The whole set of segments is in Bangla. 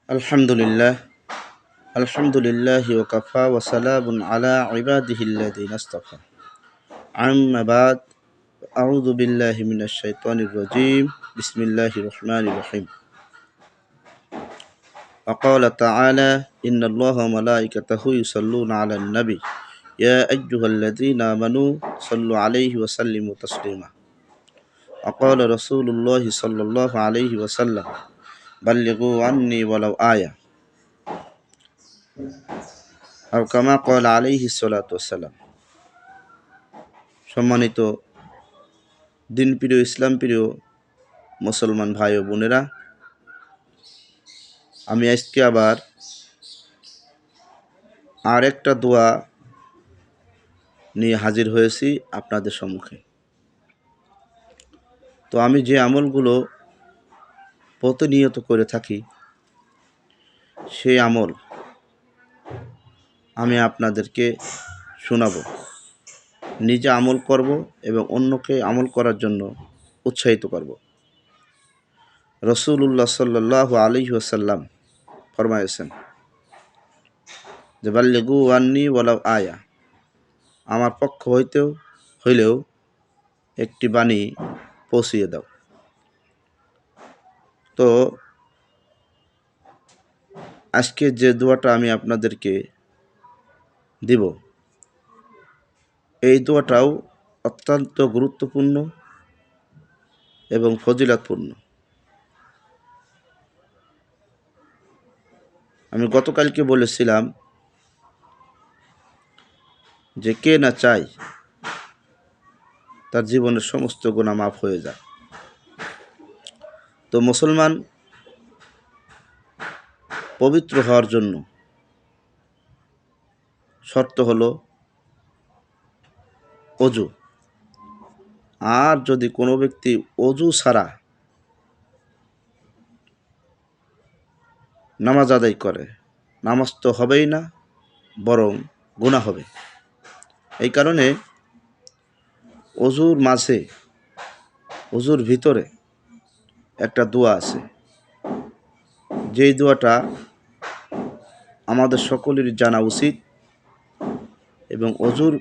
আলহামদুলিল্লাহ আলহামদুলিল্লাহি ওয়াকাফা ওয়া সালামুন আলা ইবাদিহিল্লাযিনা ইসতাফা আম্মা বাদ আউযু বিল্লাহি মিনাশ শাইতানির রাজীম বিসমিল্লাহির রহমানির রহিম وقال تعالى إن الله وملائكته يصلون على النبي يا أيها الذين آمنوا صلوا عليه وسلموا تسليما وقال رسول الله صلى الله عليه وسلم بلغوا عني ولو آية আর কামা ক্বালা আলাইহিস সালাতু ওয়াসসালাম। সম্মানিত দিনপ্রিয় ইসলাম প্রিয় মুসলমান ভাই ও বোনেরা, আমি আজকে আবার আর একটা দোয়া নিয়ে হাজির হয়েছি আপনাদের সম্মুখে। তো আমি যে আমলগুলো প্রতিনিয়ত করে থাকি সেই আমল আমি আপনাদেরকে শোনাবো, নিজে আমল করব এবং অন্যকে আমল করার জন্য উৎসাহিত করব। রাসূলুল্লাহ সাল্লাল্লাহু আলাইহি ওয়াসাল্লাম ফরমায়েছেন যে বাল্লিগু আন্নি ওয়ালাউ আয়া, আমার পক্ষ হইলেও একটি বাণী পৌঁছিয়ে দাও। তো আজকে যে দোয়াটা আমি আপনাদেরকে দিব, এই দোয়াটাও অত্যন্ত গুরুত্বপূর্ণ এবং ফজিলতপূর্ণ। আমি গতকালকে বলেছিলাম যে কে না চায় তার জীবনের সমস্ত গুনাহ মাফ হয়ে যায়। তো মুসলমান পবিত্র হওয়ার জন্য শর্ত হলো অজু। আর যদি কোনো ব্যক্তি অজু ছাড়া নামাজ আদায় করে, নামাজ তো হবেই না, বরং গুনাহ হবে। এই কারণে অজুর ভিতরে একটা দোয়া আছে, যেই দোয়াটা আমাদের সকলেরই জানা উচিত। এবং অজুর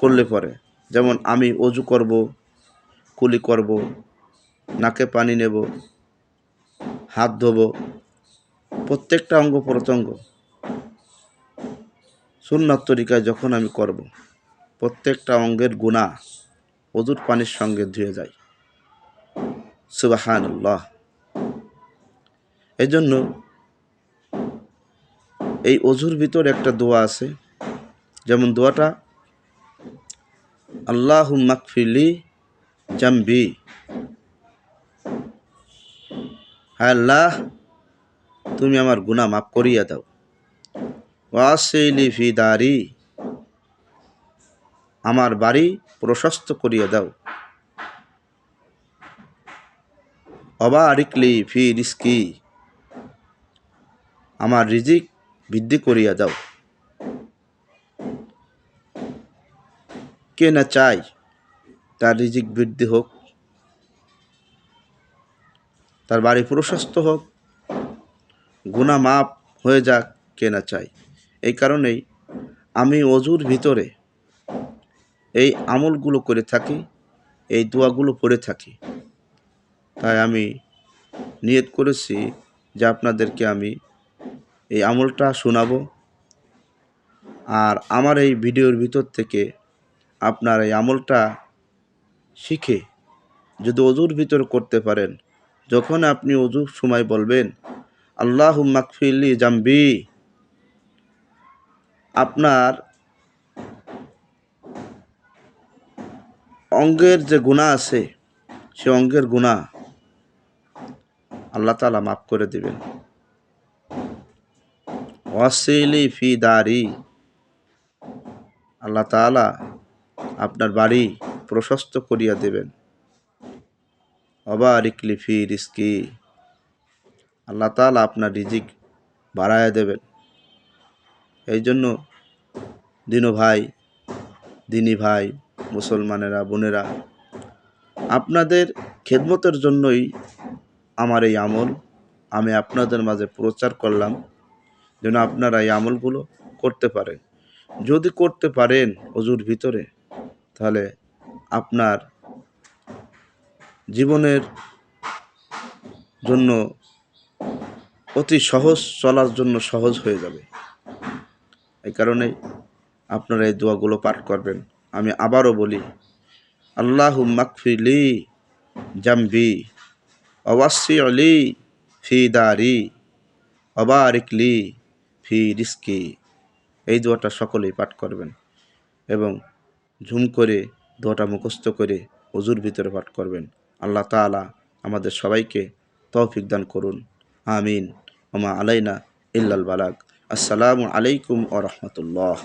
করলে পরে, যেমন আমি অজু করব, কুলি করব, নাকে পানি নেব, হাত ধোবো, প্রত্যেকটা অঙ্গ প্রত্যঙ্গ সুন্নাত তরিকায় যখন আমি করব, প্রত্যেকটা অঙ্গের গুনাহ অজুর পানির সঙ্গে ধুয়ে যায়। সুবহানাল্লাহ। এই জন্য এই অজুর ভিতর একটা দোয়া আছে, যেমন দোয়াটা আল্লাহুম্মা গফিরলি জামবি, হায় আল্লাহ তুমি আমার গুনাহ মাফ করিয়া দাও। ওয়াসিলি ফি দারি, আমার বাড়ি প্রশস্ত করিয়া দাও। ওয়াবারিকলি ফি রিজকি, আমার রিজিক বৃদ্ধি করিয়া দাও। কে না চায় তার রিজিক বৃদ্ধি হোক, তার বাড়ি প্রশস্ত হোক, গুনাহ মাফ হয়ে যাক, কে না চায়। এই কারণেই আমি অজুর ভিতরে এই আমলগুলো করে থাকি, এই দোয়াগুলো পড়ে থাকি। তাই আমি নিয়ত করেছি যে আপনাদেরকে আমি এই আমলটা শোনাবো। আর আমার এই ভিডিওর ভিতর থেকে আপনার এই আমলটা শিখে যদি অজুর ভিতর করতে পারেন, যখন আপনি অজুর সময় বলবেন আল্লাহুম্মা গফিরলি জামবি, আপনার অঙ্গের যে গুনাহ আছে সে অঙ্গের গুনাহ আল্লাহ তাআলা মাফ করে দিবেন। ওয়াসিলি ফি দারি, আল্লাহ তাআলা আপনার বাড়ি প্রশস্ত করিয়া দেবেন। ওয়াবারিকলি ফি রিজকি, আল্লাহ তাআলা আপনার রিজিক বাড়ায়া দেবেন। এই জন্য দিনী ভাই মুসলমানেরা, বোনেরা, আপনাদের খেদমতের জন্যই আমার এই আমল। আমি আপনাদের মাঝে প্রচার করলাম, যেন আপনারা এই আমলগুলো করতে পারেন। যদি করতে পারেন অজুর ভিতরে, তাহলে আপনার জীবনের জন্য অতি সহজ, চলার জন্য সহজ হয়ে যাবে। এই কারণেই আপনারা এই দোয়াগুলো পাঠ করবেন। আমি আবারও বলি, আল্লাহুম্মা গফিরলি জামবি ওয়াসসি'লি ফি দারি ওয়া বারিক লি ফি রিজকি। এই দোয়াটা সকলেই পাঠ করবেন এবং ঝুম করে দোয়াটা মুখস্থ করে ওযুর ভিতরে পাঠ করবেন। আল্লাহ তাআলা আমাদের সবাইকে তৌফিক দান করুন। আমিন। ওয়া মা আলাইনা ইল্লাল বালাগ। আসসালামু আলাইকুম ওয়া রাহমাতুল্লাহ।